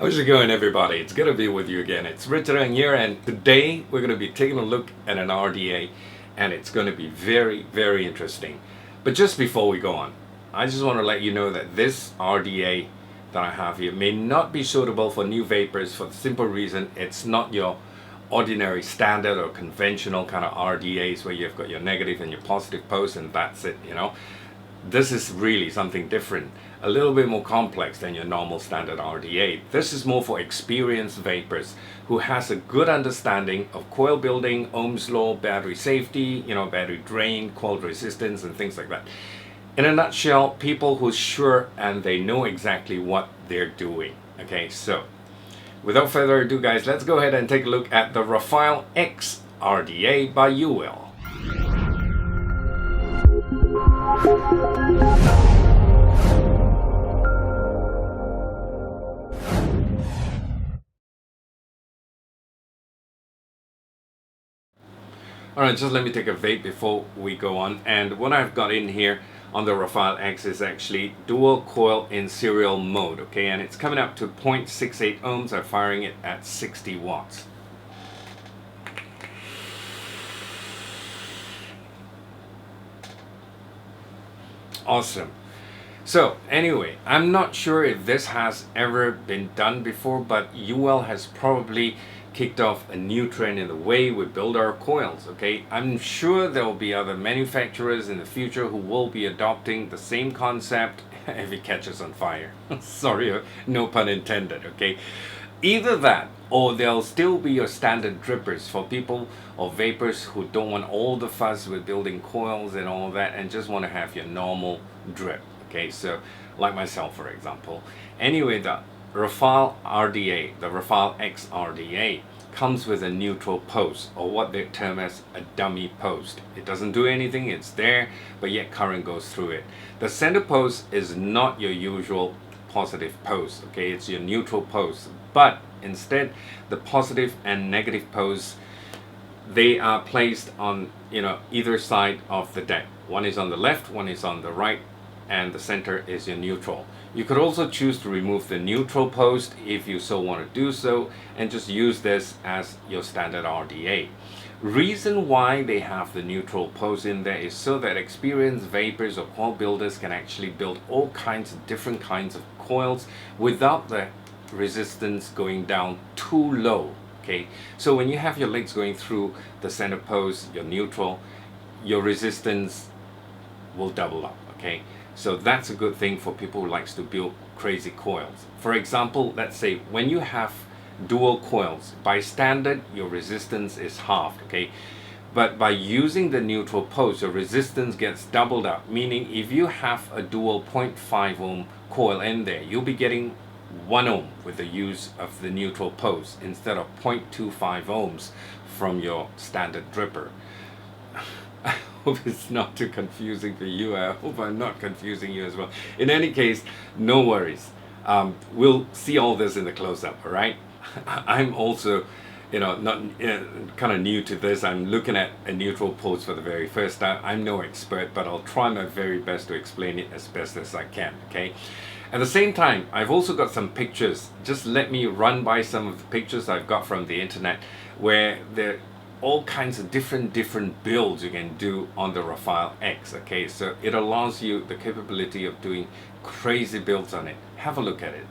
How's it going, everybody? It's good to be with you again. It's Richard here, and today we're going to be taking a look at an RDA, and it's going to be very, very interesting. But just before we go on, I just want to let you know that this RDA that I have here may not be suitable for new vapors for the simple reason it's not your ordinary standard or conventional kind of RDAs where you've got your negative and your positive post and that's it, you know. This is really something different, a little bit more complex than your normal standard RDA. This is more for experienced vapors who has a good understanding of coil building, Ohm's law, battery safety, battery drain, coil resistance, and things like that. In a nutshell, people who's sure and they know exactly what they're doing. Okay, so without further ado, guys, let's go ahead and take a look at the Rafale X RDA by Uwell. Alright, just let me take a vape before we go on. And what I've got in here on the Rafale X is actually dual coil in serial mode, okay? And it's coming up to 0.68 ohms. I'm firing it at 60 watts. Awesome. So anyway, I'm not sure if this has ever been done before, but Uwell has probably kicked off a new trend in the way we build our coils, okay? I'm sure there will be other manufacturers in the future who will be adopting the same concept if it catches on fire. Sorry, no pun intended, okay? Either that, or there'll still be your standard drippers for people or vapors who don't want all the fuss with building coils and all that and just want to have your normal drip, okay? So, like myself, for example. Anyway, the Rafale RDA, the Rafale X RDA, comes with a neutral post, or what they term as a dummy post. It doesn't do anything, it's there, but yet current goes through it. The center post is not your usual positive post, okay? It's your neutral post, but instead the positive and negative posts, they are placed on either side of the deck. One is on the left, one is on the right, and the center is your neutral. You could also choose to remove the neutral post if you so want to do so and just use this as your standard RDA. Reason why they have the neutral post in there is so that experienced vapors or coil builders can actually build all kinds of different kinds of coils without the resistance going down too low, okay? So when you have your legs going through the center post, your neutral, your resistance will double up, okay? So that's a good thing for people who likes to build crazy coils. For example, let's say when you have dual coils, by standard your resistance is halved, okay? But by using the neutral post, your resistance gets doubled up, meaning if you have a dual 0.5 ohm coil in there, you'll be getting 1 ohm with the use of the neutral post instead of 0.25 ohms from your standard dripper. I hope it's not too confusing for you. I hope I'm not confusing you as well. In any case, no worries. We'll see all this in the close-up, all right? I'm also, not kind of new to this. I'm looking at a neutral post for the very first time. I'm no expert, but I'll try my very best to explain it as best as I can, okay? At the same time, I've also got some pictures. Just let me run by some of the pictures I've got from the internet where there all kinds of different builds you can do on the Rafale X, okay? So it allows you the capability of doing crazy builds on it. Have a look at it.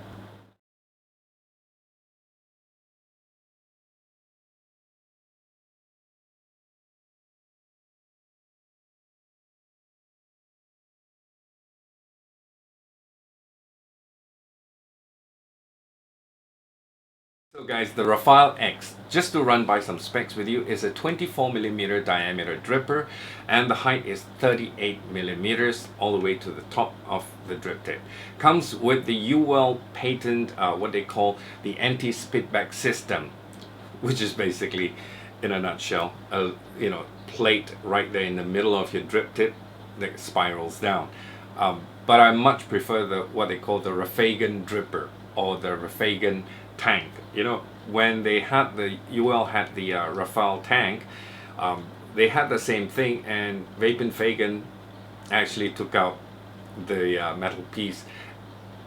So guys, the Rafale X, just to run by some specs with you, is a 24mm diameter dripper and the height is 38mm all the way to the top of the drip tip. Comes with the Uwell patent, what they call the anti-spitback system, which is basically, in a nutshell, a plate right there in the middle of your drip tip that spirals down. But I much prefer what they call the Rafale dripper or the Rafale tank. When they had Uwell had the Rafale tank, they had the same thing, and Fagan actually took out the metal piece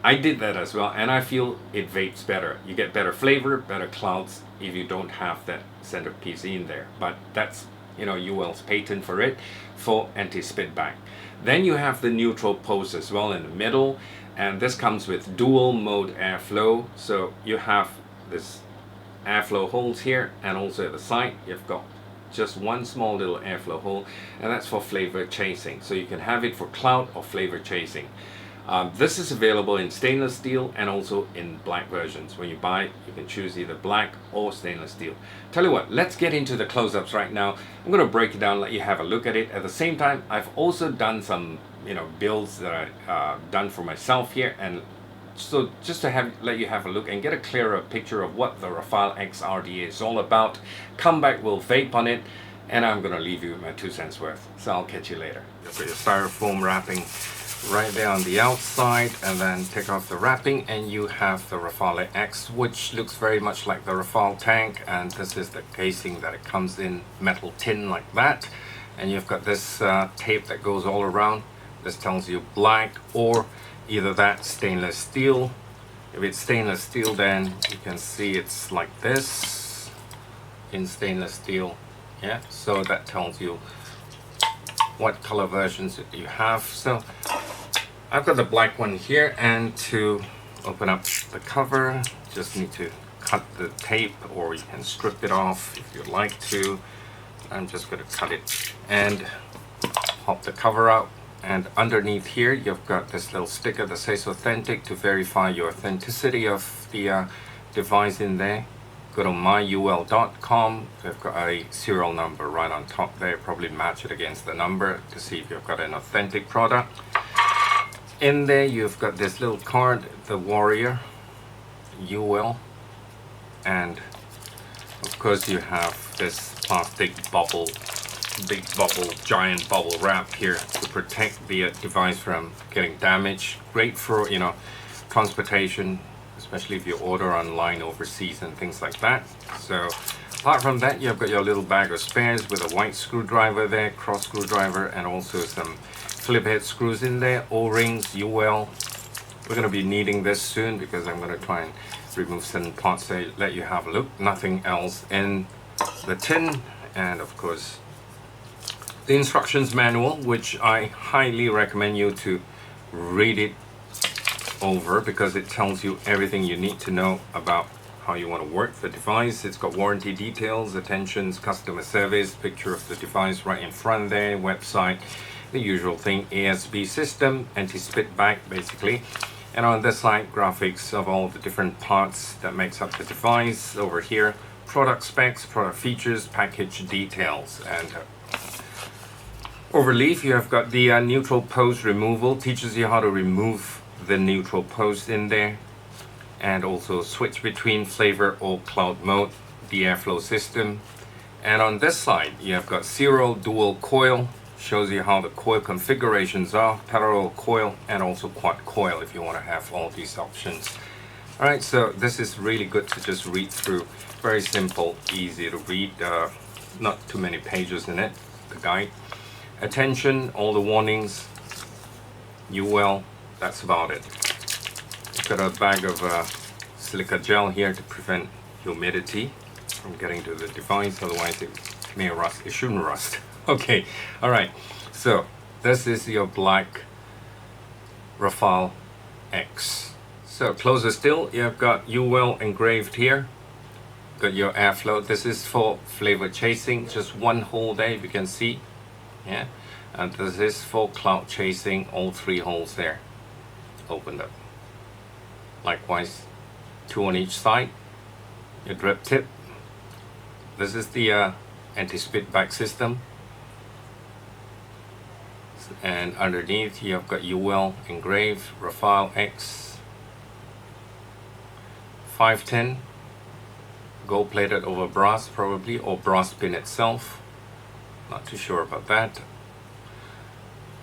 I did that as well, and I feel it vapes better. You get better flavor, better clouds if you don't have that centerpiece in there. But that's, you know, Uwell's patent for it, for anti-spit back. Then you have the neutral pose as well in the middle, and this comes with dual mode airflow. So you have this airflow holes here, and also at the side you've got just one small little airflow hole, and that's for flavor chasing. So you can have it for cloud or flavor chasing. This is available in stainless steel and also in black versions. When you buy it, you can choose either black or stainless steel. Tell you what, let's get into the close-ups right now. I'm going to break it down, let you have a look at it. At the same time, I've also done some, you know, builds that I've done for myself here, and so just to let you have a look and get a clearer picture of what the Rafale X RDA is all about. Come back, we'll vape on it, and I'm going to leave you with my 2 cents worth. So I'll catch you later. You've got your styrofoam wrapping right there on the outside, and then take off the wrapping, and you have the Rafale X, which looks very much like the Rafale tank, and this is the casing that it comes in, metal tin like that. And you've got this tape that goes all around. This tells you black or either that stainless steel. If it's stainless steel, then you can see it's like this in stainless steel. Yeah, so that tells you what color versions you have. So I've got the black one here, and to open up the cover, just need to cut the tape, or you can strip it off if you'd like to. I'm just going to cut it and pop the cover out. And underneath here, you've got this little sticker that says authentic, to verify your authenticity of the device in there. Go to myuwell.com. They've got a serial number right on top there. Probably match it against the number to see if you've got an authentic product. In there, you've got this little card, the Warrior Uwell, and of course you have this plastic bubble, big bubble, giant bubble wrap here to protect the device from getting damaged. Great for, you know, transportation, especially if you order online overseas and things like that. So apart from that, you've got your little bag of spares with a white screwdriver there, cross screwdriver, and also some flip head screws in there, O-rings, Uwell. We're going to be needing this soon because I'm going to try and remove certain parts to let you have a look. Nothing else in the tin. And of course the instructions manual, which I highly recommend you to read it over because it tells you everything you need to know about how you want to work the device. It's got warranty details, attentions, customer service, picture of the device right in front there, website, the usual thing, ASB system, anti-spit back basically. And on this side, graphics of all the different parts that makes up the device. Over here, product specs, product features, package details. And overleaf, you have got the neutral pose removal, teaches you how to remove the neutral pose in there, and also switch between flavor or cloud mode, the airflow system. And on this side, you have got serial dual coil, shows you how the coil configurations are, parallel coil and also quad coil if you want to have all these options. Alright, so this is really good to just read through. Very simple, easy to read, not too many pages in it, the guide. Attention, all the warnings, Uwell, that's about it. Got a bag of silica gel here to prevent humidity from getting to the device, otherwise it may rust. It shouldn't rust. Okay, all right, so this is your black Rafale X. So closer still, you've got Uwell engraved here. Got your airflow. This is for flavor chasing, just one hole there, if you can see. Yeah, and this is for cloud chasing, all 3 holes there opened up. Likewise, 2 on each side. Your drip tip. This is the anti-spit back system. And underneath you have got Uwell engraved, Rafale X 510, gold plated over brass probably, or brass pin itself, not too sure about that.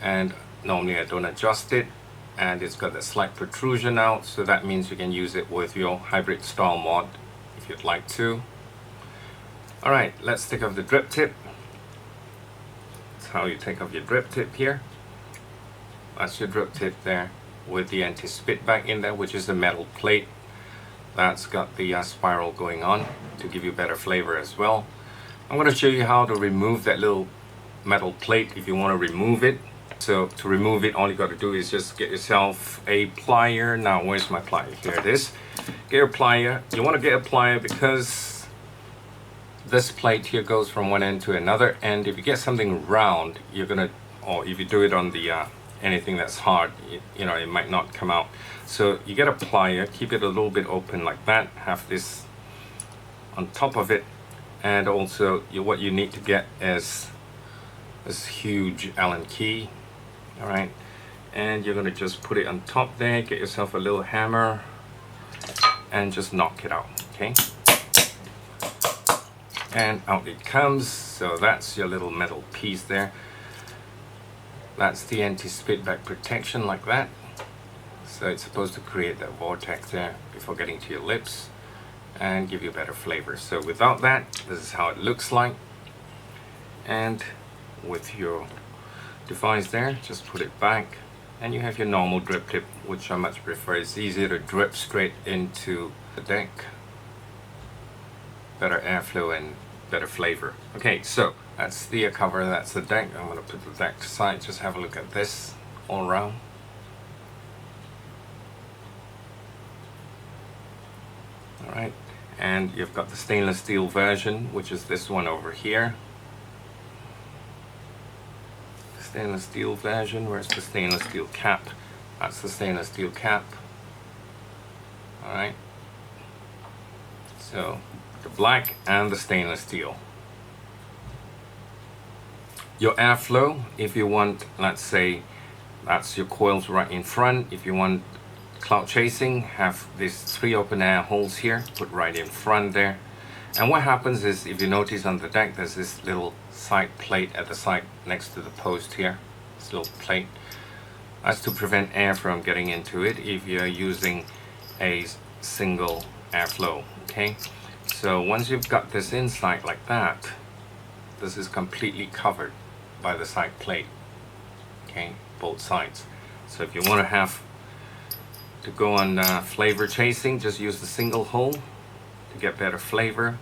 And normally I don't adjust it, and it's got a slight protrusion out, so that means you can use it with your hybrid style mod if you'd like to. Alright, let's take off the drip tip. How you take off your drip tip here. That's your drip tip there with the anti-spit back in there, which is the metal plate that's got the spiral going on to give you better flavor as well. I'm going to show you how to remove that little metal plate if you want to remove it. So to remove it, all you got to do is just get yourself a plier. Now where's my plier? Here it is. Get a plier. You want to get a plier because this plate here goes from one end to another, and if you get something round, you're gonna, or if you do it on the anything that's hard, you know, it might not come out. So you get a plier, keep it a little bit open like that, have this on top of it, and also what you need to get is this huge Allen key. All right, and you're gonna just put it on top there, get yourself a little hammer and just knock it out. Okay, and out it comes. So that's your little metal piece there. That's the anti-spit back protection like that. So it's supposed to create that vortex there before getting to your lips and give you better flavor. So without that, this is how it looks like. And with your device there, just put it back, and you have your normal drip tip, which I much prefer. It's easier to drip straight into the deck. Better airflow and better flavor. Okay, so that's the cover, that's the deck. I'm going to put the deck aside, just have a look at this all around. Alright, and you've got the stainless steel version, which is this one over here. Stainless steel version. Where's the stainless steel cap? That's the stainless steel cap. Alright, so the black and the stainless steel. Your airflow, if you want, let's say that's your coils right in front. If you want cloud chasing, have these 3 open air holes here, put right in front there. And what happens is, if you notice on the deck, there's this little side plate at the side next to the post here. This little plate. That's to prevent air from getting into it if you're using a single airflow. Okay, so once you've got this inside like that, this is completely covered by the side plate. Okay, both sides. So if you want to have to go on flavor chasing, just use the single hole to get better flavor.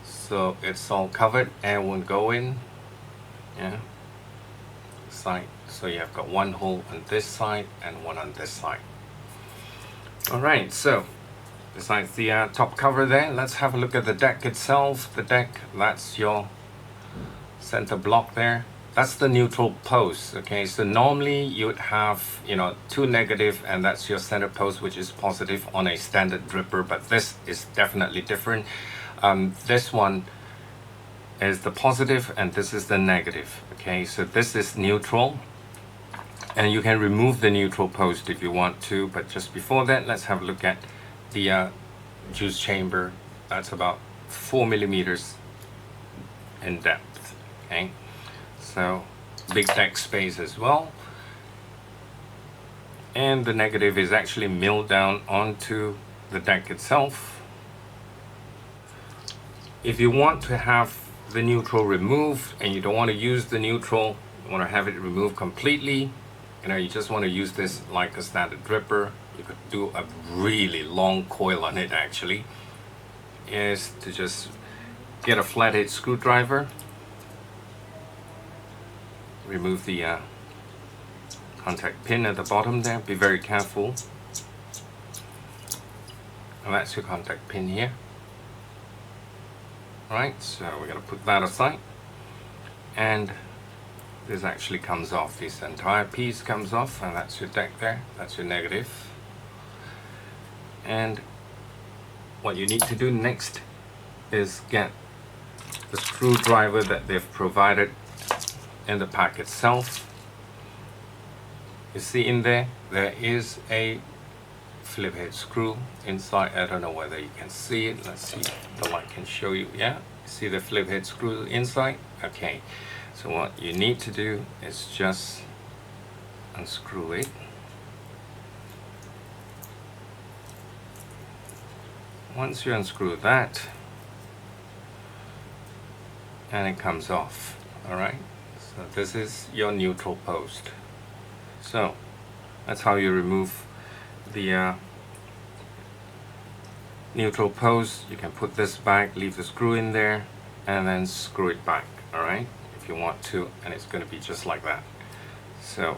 So it's all covered, air won't go in. Yeah, side. So you have got one hole on this side and one on this side. All right, so besides the top cover there, let's have a look at the deck itself. The deck, that's your center block there. That's the neutral post. Okay, so normally you would have, you know, 2 negative, and that's your center post, which is positive on a standard dripper, but this is definitely different. This one is the positive and this is the negative. Okay, so this is neutral, and you can remove the neutral post if you want to, but just before that, let's have a look at the juice chamber. That's about 4 millimeters in depth. Okay, so big deck space as well, and the negative is actually milled down onto the deck itself. If you want to have the neutral removed and you don't want to use the neutral, you want to have it removed completely, you know, you just want to use this like a standard dripper, you could do a really long coil on it actually, is to just get a flathead screwdriver, remove the contact pin at the bottom there, be very careful. And that's your contact pin here. Alright, so we're going to put that aside, and this actually comes off. This entire piece comes off, and that's your deck there, that's your negative. And what you need to do next is get the screwdriver that they've provided in the pack itself. You see in there, there is a flip head screw inside. I don't know whether you can see it. Let's see if the light can show you. Yeah, see the flip head screw inside? Okay, so what you need to do is just unscrew it. Once you unscrew that, and it comes off. Alright, so this is your neutral post. So That's how you remove the neutral post. You can put this back, leave the screw in there, and then screw it back, alright, if you want to, and it's going to be just like that. So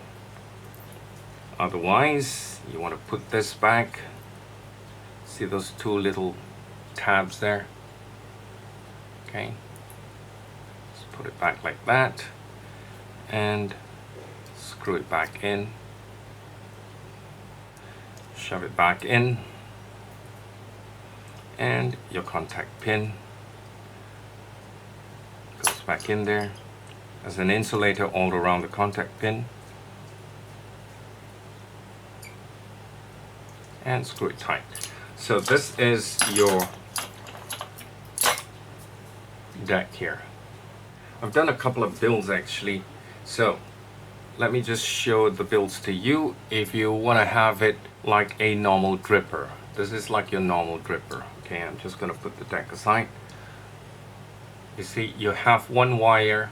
otherwise, you want to put this back. See those two little tabs there? Okay, just put it back like that and screw it back in, shove it back in, and your contact pin goes back in there. There's an insulator all around the contact pin, and screw it tight. So this is your deck here. I've done a couple of builds actually, so let me just show the builds to you. If you want to have it like a normal dripper, this is like your normal dripper. Okay, I'm just going to put the deck aside. You see, you have one wire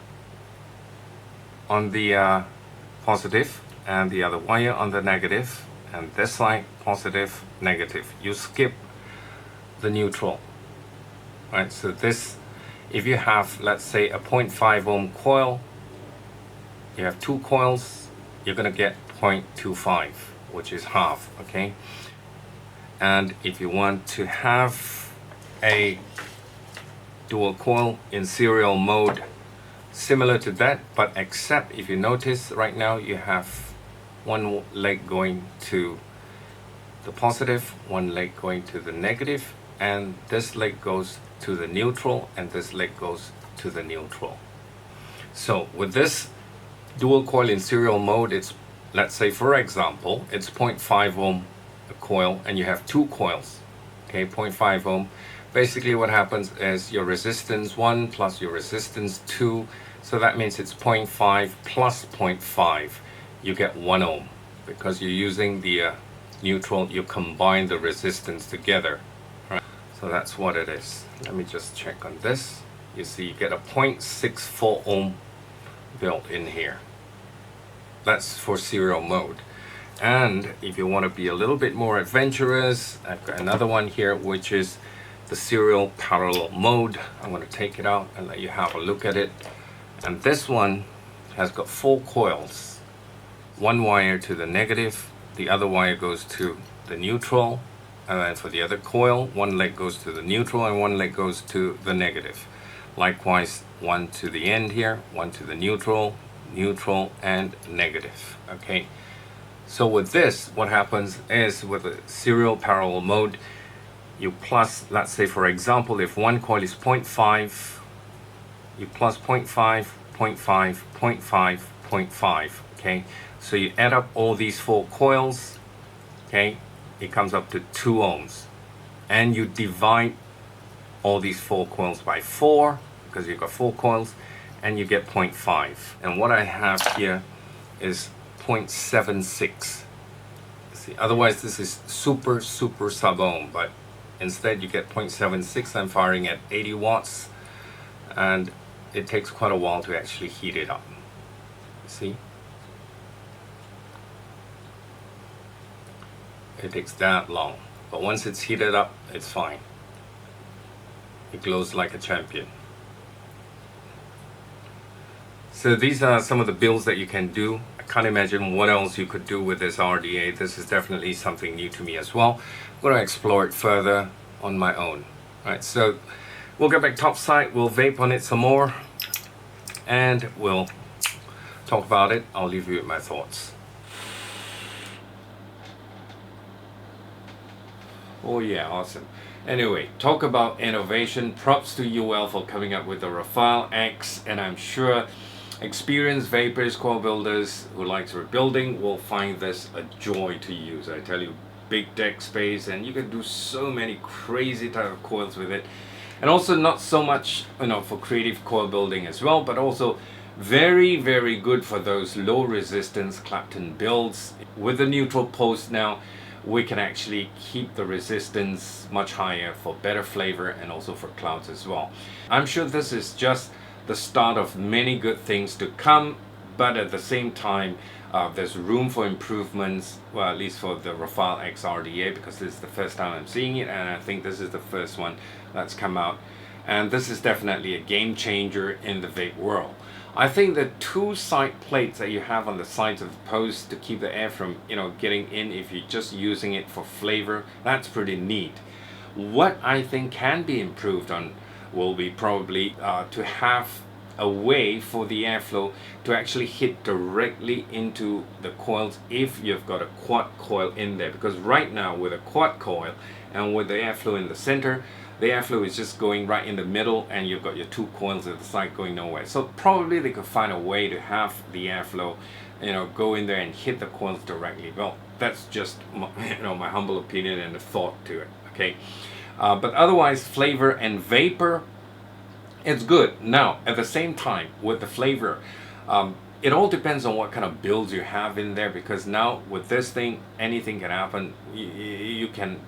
on the positive and the other wire on the negative, and this side positive, negative. You skip the neutral, right? So this, if you have, let's say, a 0.5 ohm coil, you have two coils, you're going to get 0.25, which is half, okay? And if you want to have a dual coil in serial mode, similar to that, but except if you notice right now you have one leg going to the positive, one leg going to the negative, and this leg goes to the neutral, and this leg goes to the neutral. So with this dual coil in serial mode, it's, let's say for example, it's 0.5 ohm coil and you have two coils, okay, 0.5 ohm. Basically what happens is your resistance 1 plus your resistance 2, so that means it's 0.5 plus 0.5, you get 1 ohm. Because you're using the neutral, you combine the resistance together, right? So that's what it is. Let me just check on this. You see you get a 0.64 ohm built in here. That's for serial mode. And if you want to be a little bit more adventurous, I've got another one here, which is the serial parallel mode. I'm going to take it out and let you have a look at it. And this one has got 4 coils. One wire to the negative, the other wire goes to the neutral, and then for the other coil, one leg goes to the neutral and one leg goes to the negative. Likewise, one to the end here, one to the neutral, neutral, and negative. Okay. So with this, what happens is with the serial parallel mode, you plus, let's say for example, if one coil is 0.5, you plus 0.5, 0.5, 0.5, 0.5, okay? So you add up all these 4 coils, okay? It comes up to 2 ohms. And you divide all these 4 coils by 4, because you've got 4 coils, and you get 0.5. And what I have here is 0.76. See, otherwise this is super sub ohm, but instead you get 0.76. I'm firing at 80 watts, and it takes quite a while to actually heat it up. See, it takes that long, but once it's heated up, it's fine. It glows like a champion. So these are some of the builds that you can do. I can't imagine what else you could do with this RDA. This is definitely something new to me as well. I'm going to explore it further on my own. Alright, so we'll get back topside, we'll vape on it some more, and we'll talk about it. I'll leave you with my thoughts. Oh yeah, awesome. Anyway, talk about innovation. Props to Uwell for coming up with the Rafale X, and I'm sure experienced vapors, coil builders who like rebuilding will find this a joy to use. I tell you, big deck space, and you can do so many crazy type of coils with it. And also not so much, you know, for creative coil building as well, but also very good for those low resistance Clapton builds. With the neutral post now, we can actually keep the resistance much higher for better flavor and also for clouds as well. I'm sure this is just the start of many good things to come, but at the same time, There's room for improvements, well, at least for the Rafale X RDA, because this is the first time I'm seeing it, and I think this is the first one that's come out. And this is definitely a game changer in the vape world. I think the two side plates that you have on the sides of the post to keep the air from, getting in if you're just using it for flavor, that's pretty neat. What I think can be improved on will be probably to have a way for the airflow to actually hit directly into the coils if you've got a quad coil in there, because right now with a quad coil and with the airflow in the center, the airflow is just going right in the middle and you've got your two coils at the side going nowhere. So probably they could find a way to have the airflow go in there and hit the coils directly. Well, that's just my humble opinion and a thought to it. Okay, but otherwise, flavor and vapor, it's good. Now, at the same time, with the flavor, it all depends on what kind of builds you have in there, because now with this thing, anything can happen. You can,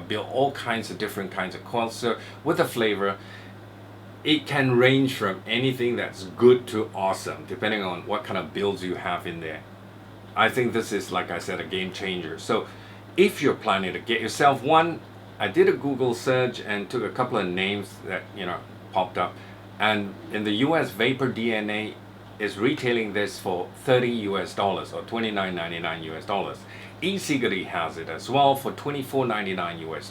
build all kinds of different kinds of coils. So with the flavor, it can range from anything that's good to awesome, depending on what kind of builds you have in there. I think this is, like I said, a game changer. So if you're planning to get yourself one, I did a Google search and took a couple of names that, popped up. And in the US, Vapor DNA is retailing this for $30 US or $29.99 US. E-cigarette has it as well for $24.99 US.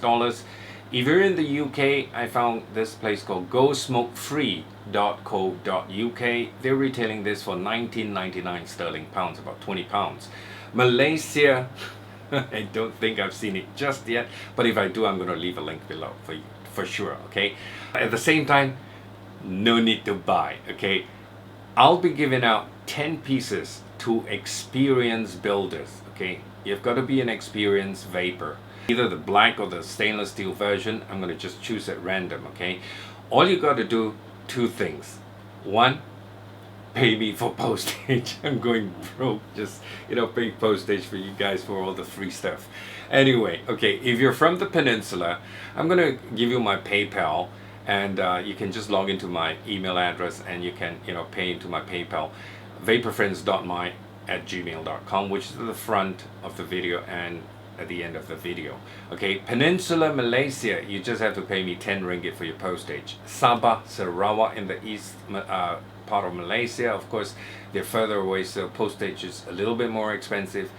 If you're in the UK, I found this place called GoSmokeFree.co.uk. They're retailing this for 19.99 sterling pounds, about 20 pounds. Malaysia, I don't think I've seen it just yet, but if I do, I'm going to leave a link below for you, for sure, okay? At the same time, no need to buy, okay? I'll be giving out 10 pieces to experienced builders, okay? You've got to be an experienced vapor. Either the black or the stainless steel version. I'm going to just choose at random, okay? All you got to do, two things. One, pay me for postage. I'm going broke, just paying postage for you guys for all the free stuff. Anyway, okay, if you're from the peninsula, I'm going to give you my PayPal, and you can just log into my email address and you can pay into my PayPal, vaporfriends.my@gmail.com, which is at the front of the video and at the end of the video. Okay, Peninsula Malaysia, you just have to pay me 10 ringgit for your postage. Sabah, Sarawak in the east part of Malaysia, of course, they're further away, so postage is a little bit more expensive.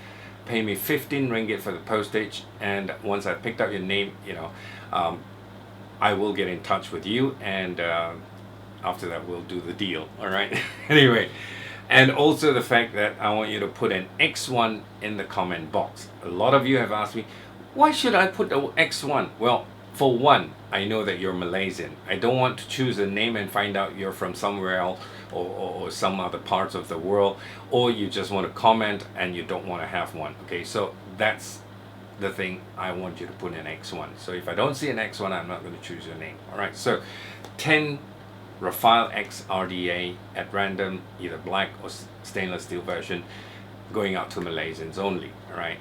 Pay me 15 ringgit for the postage, and once I picked up your name, I will get in touch with you, and after that we'll do the deal. All right. Anyway, and also the fact that I want you to put an X1 in the comment box. A lot of you have asked me, why should I put the X1? Well, for one, I know that you're Malaysian. I don't want to choose a name and find out you're from somewhere else or some other parts of the world, or you just want to comment and you don't want to have one. Okay, so that's the thing. I want you to put an X1. So if I don't see an X1, I'm not going to choose your name. All right, so 10 Rafale X RDA at random, either black or stainless steel version, going out to Malaysians only. All right,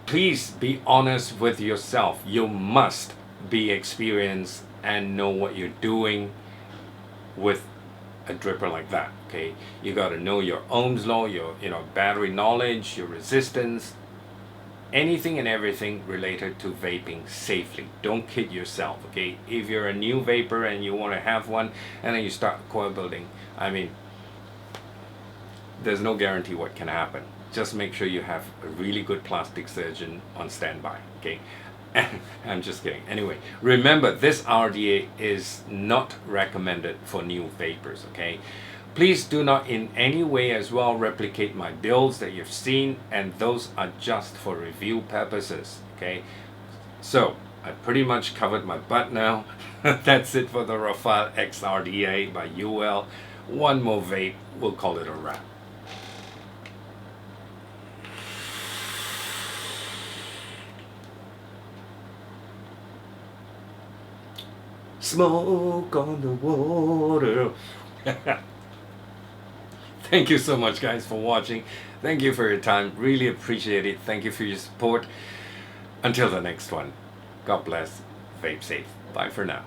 please be honest with yourself. You must be experienced and know what you're doing with a dripper like that. Okay, you got to know your Ohm's law, your battery knowledge, your resistance, anything and everything related to vaping safely. Don't kid yourself, okay? If you're a new vapor and you want to have one and then you start coil building, I mean, there's no guarantee what can happen. Just make sure you have a really good plastic surgeon on standby, okay? I'm just kidding. Anyway, remember, this RDA is not recommended for new vapors, okay? Please do not in any way as well replicate my builds that you've seen, and those are just for review purposes, okay? So, I pretty much covered my butt now. That's it for the Rafale X RDA by Uwell. One more vape, we'll call it a wrap. Smoke on the water. Thank you so much, guys, for watching. Thank you for your time. Really appreciate it. Thank you for your support. Until the next one, God bless. Vape safe. Bye for now.